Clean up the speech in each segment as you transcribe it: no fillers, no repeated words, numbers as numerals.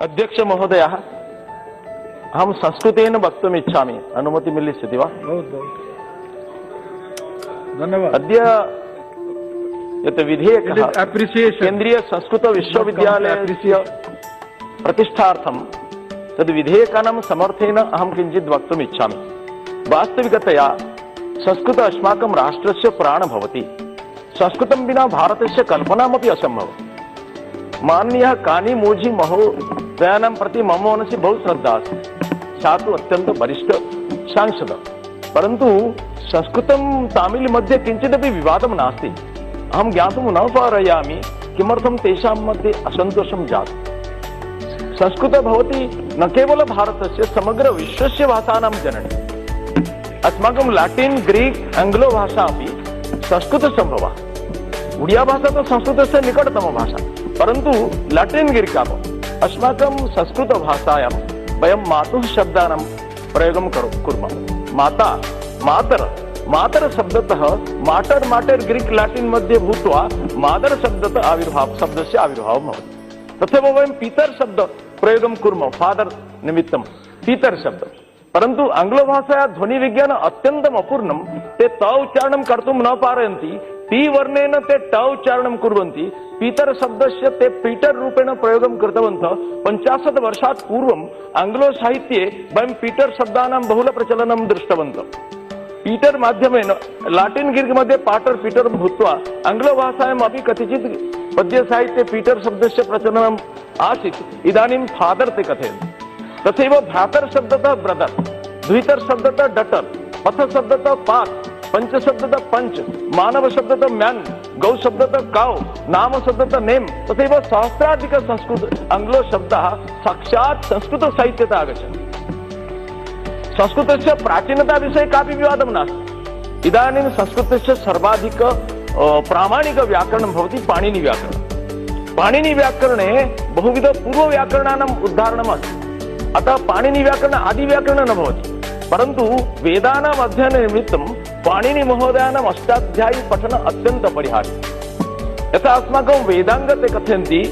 अध्यक्ष महोदय, अहं संस्कृतेन वक्तुम् इच्छामि, अनुमति मिलिष्यति वा? बहुत धन्यवाद। अद्य यत् विधेयकः केन्द्रीय संस्कृत विश्वविद्यालयस्य प्रतिष्ठार्थं तद् विधेयकानां समर्थनेन अहं किञ्चित् वक्तुम् इच्छामि। वास्तविकतया संस्कृत अस्माकं राष्ट्रस्य प्राणः भवति। संस्कृतं विना भारतस्य कल्पनामपि असम्भवम्। माननीयः कानी मोझी महोदयानां प्रति मम मनसि बहु श्रद्धा अस्ति। सा तु अत्यन्त वरिष्ठ सांसद, परन्तु संस्कृतं तमिल मध्ये किञ्चिदपि विवादं नास्ति। अहं ज्ञातुं न पारयामि किमर्थं तेषां मध्ये असन्तोषं जातं। संस्कृत भवति न केवल भारतस्य समग्र विश्वस्य भाषाणां जननी। अस्माकं लैटिन, ग्रीक, आंग्लो भाषा अपि संस्कृतसम्भवा। उड़िया भाषा तो संस्कृतस्य निकटतम भाषा, परन्तु लैटिन, ग्रीक अस्माकं संस्कृत भाषायां वयं मातुः शब्दानां प्रयोगं कुर्मः। माता, मातर, मातर शब्दतः माटर माटर ग्रीक लैटिन मध्ये भूत्वा मादर शब्दतः शब्दस्य आविर्भावः भवति। तथैव वयं पीतर शब्द प्रयोगं कुर्मः, फादर निमित्तं पीतर शब्द। परन्तु आंग्ल भाषाया ध्वनि विज्ञान अत्यन्तम् अपूर्णं। ते त उच्चारणं कर्तुं न पारयन्ति, पी वर्णेन ते ट उच्चारणं कुर्वन्ति। पीतर शब्दस्य ते पीटर रूपेण प्रयोगं कृतवन्तः। 50 वर्षात् पूर्वम् आंग्लो साहित्ये वयं पीटर शब्दानां बहुल प्रचलनं दृष्टवन्तः। पीटर माध्यमेन लैटिन, ग्रीक मध्ये पाटर पीटर भूत्वा आंग्ल भाषायाम् अपि कतिचित् पद्य साहित्ये पीटर शब्दस्य प्रचलनम् आसीत्। इदानीं फादर ते कथयन्ति। तथैव भ्रातर शब्दतः ब्रदर, द्वितर शब्दतः डटर, पथ शब्दतः पाथ, पंच शब्दतः पंच, मानव शब्दतः मैन, गौ शब्दतः काउ, नाम शब्दतः नेम। तथैव सहस्राधिक संस्कृत आंग्लो शब्दाः साक्षात् संस्कृत साहित्यतः आगच्छन्ति। संस्कृतस्य प्राचीनता विषये कापि विवादं नास्ति। इदानीं संस्कृतस्य सर्वाधिक प्रामाणिक व्याकरणं भवति पाणिनि व्याकरणं। पाणिनि व्याकरणे बहुविध पूर्व व्याकरणानाम् उदाहरणम् अस्ति। अतः पाणिनि व्याकरण आदि व्याकरण न भवति, परन्तु वेदानाम् अध्ययननिमित्तं पाणिनि महोदयानाम् अष्टाध्यायी पठन अत्यन्त अपरिहार्यम्। यथा अस्माकं वेदाङ्गे कथयन्ति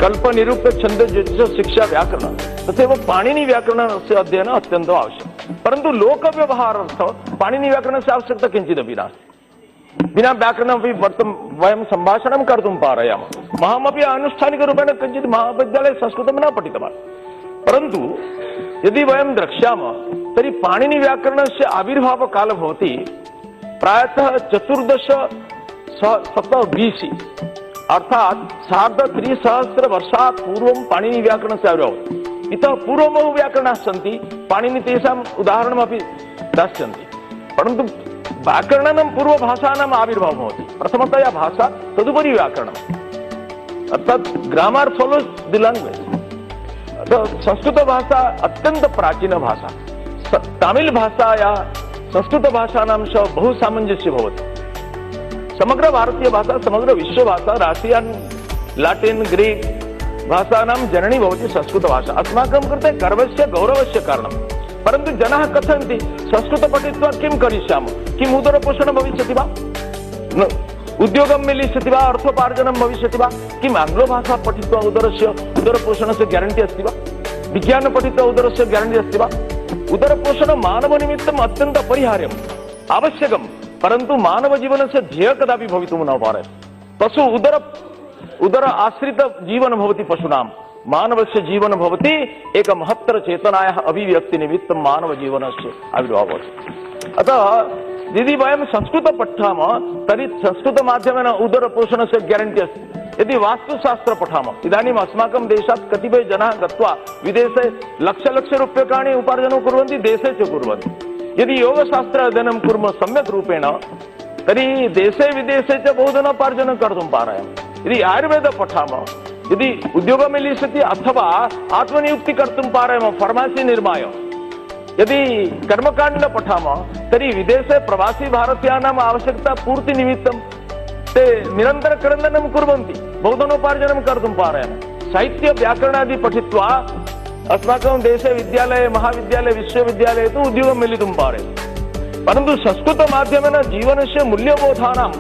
कल्प, निरुक्त, छन्द, ज्योतिष, शिक्षा, व्याकरण, तथैव पाणिनि व्याकरणस्य अध्ययनम् अत्यन्तम् आवश्यकम्। परन्तु लोकव्यवहारार्थं पाणिनि व्याकरणस्य आवश्यकता किञ्चिदपि नास्ति। विना व्याकरणमपि वयं सम्भाषणं कर्तुं पारयामः। अहमपि आनुष्ठानिकरूपेण किञ्चित् महाविद्यालये संस्कृतं न पठितवान्, परन्तु यदि वयं द्रक्ष्यामः तर्हि पाणिनि व्याकरणस्य आविर्भावकालः भवति प्रायतः 1400 BC, अर्थात् 3,500 वर्षात् पूर्वं पाणिनि व्याकरणस्य आविर्भावः। इतः पूर्वं बहु व्याकरणाः सन्ति, पाणिनि तेषाम् उदाहरणमपि दास्यन्ति। परन्तु व्याकरणानां पूर्वभाषाणाम् आविर्भावः भवति। प्रथमतया भाषा, तदुपरि व्याकरणम्, अर्थात् grammar follows the language. Sanskrit भाषा अत्यंत प्राचीन भाषा। तमिल भाषाया संस्कृत भाषाणां सह बहु सामंजस्य भवति। समग्र भारतीय भाषा, समग्र विश्व भाषा, राशियन, लैटिन, ग्रीक भाषाणां जननी भवति संस्कृत भाषा। अस्माकं कृते गर्वस्य गौरवस्य कारणं। परन्तु जनाः कथयन्ति संस्कृत पठित्वा किं करिष्यामः? किम् उदरपोषणं भविष्यति वा? उद्योगं मिलिष्यति वा? अर्थोपार्जनं भविष्यति वा? किम् आंग्लो भाषा पठित्वा उदरपोषणस्य ग्यारण्टी अस्ति वा? विज्ञान पठित्वा उदरस्य ग्यारण्टी अस्ति वा? उदरपोषणं मानवनिमित्तम् अत्यन्त अपरिहार्यम्, आवश्यकं, परन्तु मानवजीवनस्य ध्येयः कदापि भवितुं न पारयति। पशु उदर आश्रित जीवन भवति पशूनां। मानवस्य जीवन भवति एक महत्तर चेतनायाः अभिव्यक्ति निमित्तं मानवजीवनस्य आविर्भावः भवति। अतः यदि वयं संस्कृत पठामः तर्हि संस्कृत माध्यमेन उदरपोषणस्य ग्यारण्टी अस्ति। यदि वास्तुशास्त्र पठामः, इदानीम् अस्माकं देशात् कतिपय जनाः गत्वा विदेशे लक्ष रूप्यकाणि उपार्जनं कुर्वन्ति, देशे च कुर्वन्ति। यदि योगशास्त्र अध्ययनं कुर्मः सम्यक् रूपेण तर्हि देशे विदेशे च बहुधनोपार्जनं कर्तुं पारयामः। यदि आयुर्वेद पठामः, यदि उद्योगं मिलिष्यति अथवा आत्मनियुक्ति कर्तुं पारयामः, फार्मसी निर्माय। यदि कर्मकाण्ड पठामः तर्हि विदेशे प्रवासी भारतीयानाम् आवश्यकता पूर्ति निमित्तं ते निरन्तर क्रन्दनं कुर्वन्ति, बहुधनोपार्जनं कर्तुं पारयामः। साहित्य व्याकरणादि पठित्वा अस्माकं देशे विद्यालये, महाविद्यालये, विश्वविद्यालये तु उद्योगं मिलितुं पारयति। परन्तु संस्कृतमाध्यमेन जीवनस्य मूल्यबोधानां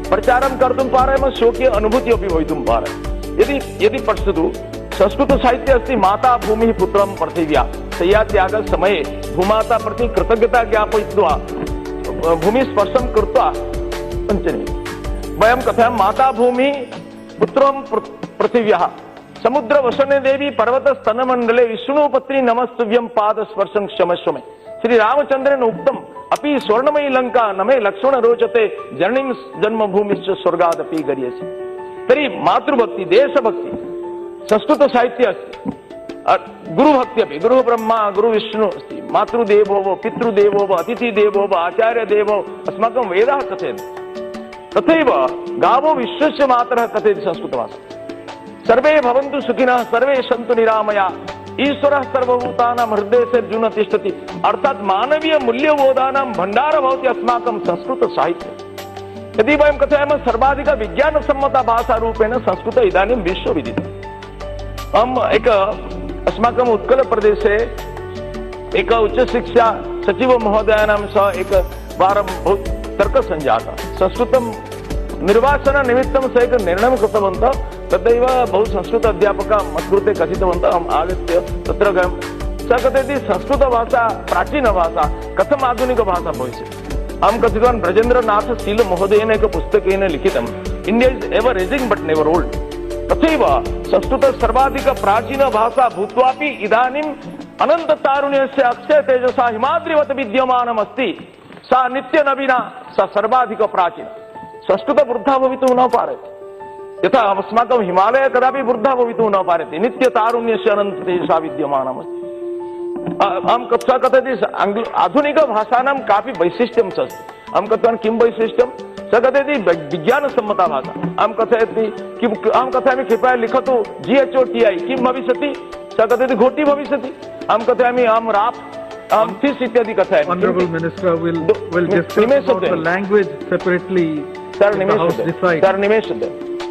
प्रचारं कर्तुं पारयामः, स्वकीय अनुभूतिः अपि भवितुं पारयति। यदि पश्यतु संस्कृत साहित्य अस्ति माता भूमिः पुत्रं पृथिव्या शय्यात्याग समये भूमाता प्रति कृतज्ञता ज्ञापयित्वा भूमिस्पर्शं कृत्वा पञ्चमी वयं कथयामः माता भूमिः पुत्रं पृथिव्याः समुद्र वसने देवी पर्वत स्तनमंडले विष्णुपत्नी नमस्तुभ्यं पाद स्पर्शं क्षमस्व मे श्री रामचंद्रेण उक्तम अपि स्वर्णमयी लंका नमे लक्ष्मण रोचते जननीं जन्मभूमिश्च स्वर्गादपि गरीयसी। तर्हि मातृभक्ति देशभक्ति संस्कृत साहित्य अस्ति गुरुभक्ति अपि गुरु ब्रह्मा गुरु विष्णु अस्ति मातृदेवो वो पितृदेवो वो अतिथिदेवो वो आचार्यदेवो अस्माकं वेदाः कथयन्ति तथैव गावो विश्वस्य मातरः कथयति संस्कृतभाषा सर्वे भवन्तु सुखिनः सर्वे सन्तु निरामया ईश्वरः सर्वभूतानां हृदयेऽर्जुन तिष्ठति अर्थात मानवीय मूल्यबोधानां भण्डार भवति अस्माकं संस्कृत साहित्य। यदि वयं कथयामः सर्वाधिक विज्ञानसम्मता भाषारूपेण संस्कृत इदानीं विश्वविदितम्। अहम् अस्माकम् उत्कलप्रदेशे एक उच्चशिक्षा सचिव महोदयानां सह एकवारं बहु तर्कः सञ्जातः संस्कृतं निर्वाचन निमित्तं सः एक निर्णयं कृतवन्तः तदैव बहु संस्कृत अध्यापकाः मत्कृते कथितवन्तः अहम् आगत्य तत्र गयं सः कथयति संस्कृतभाषा प्राचीनभाषा कथम् आधुनिकभाषा भविष्यति। अहं कथितवान् ब्रजेन्द्रनाथ शील महोदयेन एक पुस्तकेन लिखितम् India is ever ageing but never old तथैव संस्कृत सर्वाधिक प्राचीन भाषा भूत्वापि इदानीम् अनंत तारुण्यस्य अक्षय तेजसा हिमाद्रिवत विद्यमानमस्ति सा नित्य नवीना सा सर्वाधिक प्राचीन संस्कृत वृद्धा भवितुं न पारयति यथा अस्माकं हिमालय कदापि वृद्धा भवितुं न पारयति नित्य तारुण्यस्य अनंत तेजसा विद्यमानमस्ति। अहं कथयति आधुनिक भाषाणां कापि वैशिष्ट्यं अस्ति। अहं कथयामि किं वैशिष्ट्यं सः कथयति विज्ञानसम्मता भाषा। अहं कथयामि कृपया लिखतु GHOTI किं भविष्यति सः कथयति घोटी भविष्यति। अहं कथयामि अहं राफ् अहं फिश इत्यादि कथयामि। Honorable Minister will discuss about the language separately.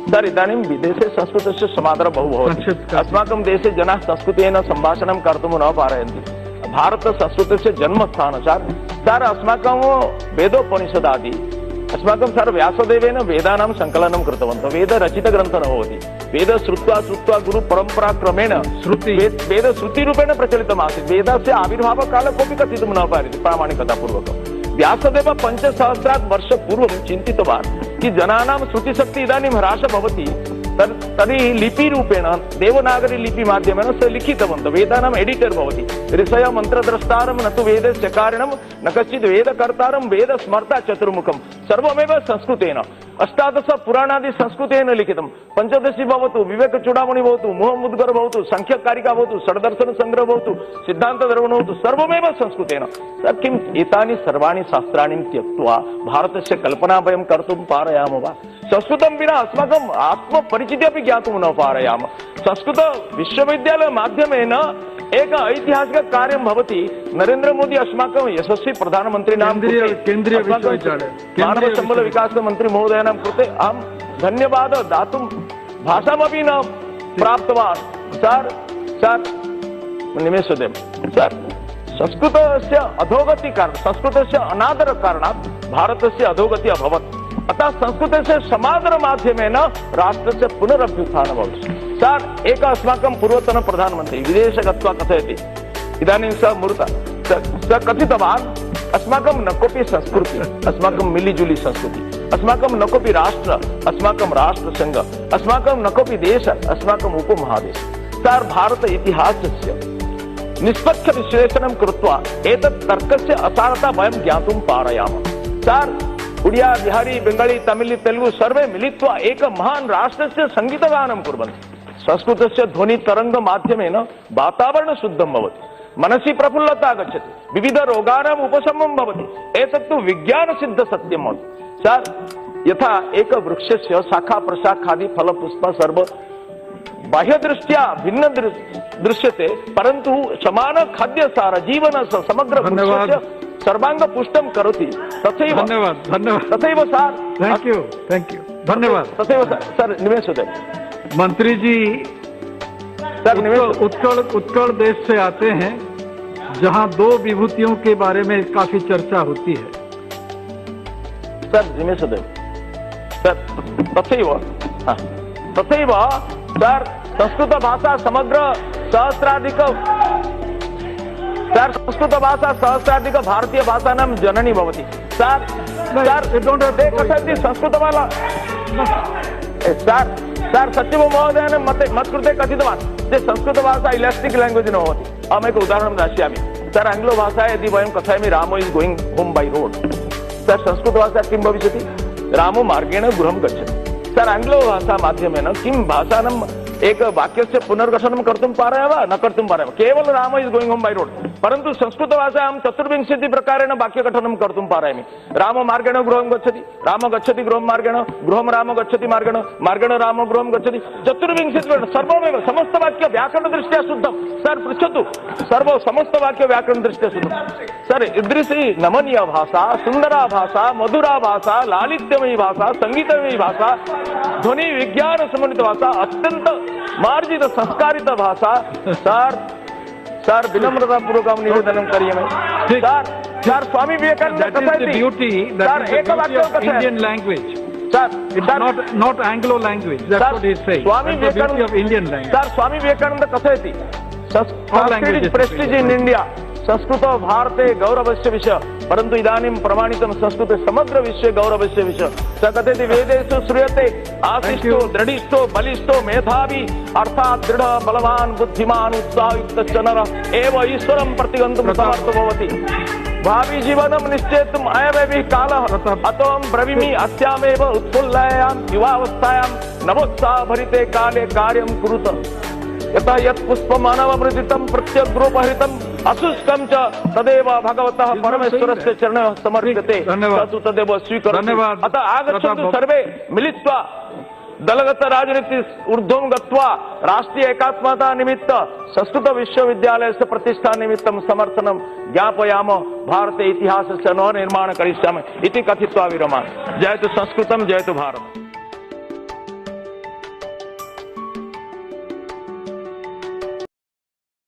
Sir इदानीं विदेशे संस्कृतस्य समादरः बहु भवति अस्माकं देशे जनाः संस्कृतेन सम्भाषणं कर्तुं न पारयन्ति। भारत संस्कृतस्य जन्मस्थानं सर अस्माकं वेदोपनिषदादि अस्माकं सर व्यासदेवेन वेदानां संकलनं कृतवन्तः वेद रचितग्रन्थः न भवति वेद श्रुत्वा गुरु परम्पराक्रमेण वेद श्रुतिरूपेण प्रचलितमासीत् वेदस्य आविर्भावकालः कोऽपि कथितुं न पारयति प्रामाणिकतापूर्वकम्। व्यासदेव 5,000 वर्ष पूर्वं चिन्तितवान् कि जनानां श्रुतिशक्ति इदानीं ह्रासः भवति तर्हि लिपिरूपेण देवनागरी लिपि माध्यमेन सः लिखितवन्तः वेदानाम् एडिटर भवति ऋषय मन्त्रद्रष्टारं न तु वेदस्य कारणं न कश्चित् वेदकर्तारं वेद स्मर्ता चतुर्मुखं सर्वमेव संस्कृतेन 18 पुराणादि संस्कृतेन लिखितं पंचदशी भवतु विवेक चूडामणि भवतु मोहमुद्गर भवतु संख्यकारिका भवतु षड्दर्शन संग्रह भवतु सिद्धांत दर्पण भवतु सर्वमेव संस्कृतेन। किम् एतानि सर्वाणि शास्त्राणि त्यक्त्वा भारतस्य कल्पना वयं कर्तुं पारयामः वा? संस्कृतं विना अस्माकम् आत्मपरिचितिः अपि ज्ञातुं न पारयामः। संस्कृत विश्वविद्यालय माध्यमेन एक ऐतिहासिक कार्यं भवति नरेंद्र मोदी अस्माकं यशस्वी प्रधानमन्त्रिणां केन्द्रीय विश्वविद्यालय मानव सम्बल विकास मंत्री महोदयानां कृते अहं धन्यवादः दातुं भाषामपि न प्राप्तवान्। सर निमेषद्वयं सर संस्कृतस्य अधोगति कारण संस्कृतस्य अनादर कारणात् भारतस्य अधोगति अभवत् अतः संस्कृतस्य समादर माध्यमेन राष्ट्रस्य पुनरभ्युत्थानं भविष्यति। सर एक अस्माकं पूर्वतन प्रधानमन्त्री विदेशे गत्वा कथयति इदानीं सः कथितवान् अस्माकं न कोऽपि संस्कृति अस्माकं मिलिजुलि संस्कृति अस्माकं न कोऽपि राष्ट्र अस्माकं राष्ट्रसङ्घ अस्माकं न कोऽपि देश अस्माकम् उपमहादेश। सर भारत इतिहासस्य निष्पक्ष विश्लेषणं कृत्वा एतत् तर्कस्य असारता वयं ज्ञातुं पारयामः। सर उडिया बिहारी बेङ्गाली तमिल तेलुगु सर्वे मिलित्वा एक महान् राष्ट्रस्य सङ्गीतगानं कुर्वन्ति। संस्कृतस्य ध्वनितरङ्ग माध्यमेन वातावरणं शुद्धं भवति मनसि प्रफुल्लता आगच्छति विविध रोगाणाम् उपशमनं भवति एतत्तु विज्ञानसिद्ध सत्यं भवति। सर यथा एक वृक्षस्य शाखा प्रशाखादि फलपुष्प सर्व बाह्यदृष्ट्या भिन्न दृश्यते परन्तु समान खाद्यसार जीवन समग्र वृक्षस्य सर्वांग पुष्टं करोति तथैव तथैव सर थैंक यू धन्यवाद तथैव सर निमेषद्वयं मंत्री जी सर उत्कल देश से आते हैं जहां दो विभूतियों के बारे में काफी चर्चा होती है। सर निमेषद्वयं सर तथैव सर संस्कृत भाषा समग्र सहस्राधिक सर संस्कृत भाषा सहस्राधिक भारतीय भाषानां जननी भवति सर ते कथयन्ति संस्कृतभाषा सर सचिव महोदयेन मत्कृते कथितवान् ते संस्कृतभाषा इलास्टिक् लैंग्वेज न भवति। अहम् एक उदाहरणं दास्यामि सर आङ्ग्लभाषा यदि वयं कथयामि रामो is going home by road sir संस्कृतभाषा किं भविष्यति रामो मार्गेण गृहं गच्छति सर आङ्ग्लभाषा माध्यमेन किं भाषानं एक वाक्यस्य पुनर्गठनं कर्तुं पारयामः वा न कर्तुं पारयामः केवल Ram is going home by road परन्तु संस्कृतभाषायां 24 प्रकारेण वाक्यगठनं कर्तुं पारयामि राम मार्गेण गृहं गच्छति राम गच्छति गृहं मार्गेण गृहं राम गच्छति मार्गेण मार्गेण राम गृहं गच्छति 24 सर्वमेव समस्त वाक्य व्याकरणदृष्ट्या शुद्धं सर पृच्छतु सर्व समस्त वाक्य व्याकरणदृष्ट्या शुद्धं सर ईदृशी नमनीय भाषा सुंदरा भाषा मधुरा भाषा लालित्यमयी भाषा संगीतमयी भाषा ध्वनि विज्ञान समन्वित भाषा अत्यंत मार्जित संस्कारित भाषा सर विनम्रता पूर्वक निवेदन करिए मैं sir Swami Vivekananda Indian language. Sir Not Anglo language. That's what he's saying. Swami Beauty of Indian language. Sir Swami Vivekananda कथयति Sanskrit prestige in India Sanskrit भारते गौरवस्य विषय परंतु इदानीं प्रमाणितं संस्कृते समग्र विश्वे गौरवस्य विषय स कथयति वेदेषु श्रूयते आशिष्टो दृढिष्ठो बलिष्ठो मेधावी अर्थात् दृढ़ बलवान बुद्धिमान उत्साहयुक्त नरः एव ईश्वरं प्रतिगन्तुं समर्थो भवति भावी जीवनं निश्चेतुम् अयमेव कालः अतोऽहं ब्रवीमि अस्यामेव उत्फुल्लायां युवावस्थायां नवोत्साहभरिते काले कार्यं कुरुत यथा यत् पुष्पमानवमृदितं प्रत्यग्रोपहृतम् अशुष्कं च तदेव भगवतः परमेश्वरस्य चरणः समर्प्यते तत् तदेव स्वीकरोतु अतः आगच्छन्तु सर्वे मिलित्वा दलगत राजनीति ऊर्ध्वं गत्वा राष्ट्रीय एकात्मता निमित्त संस्कृत विश्वविद्यालयस्य प्रतिष्ठा निमित्तं समर्थनं ज्ञापयामः भारते इतिहासस्य नवनिर्माणं करिष्यामः इति कथित्वा विरमामि। जयतु संस्कृतं जयतु भारतम्।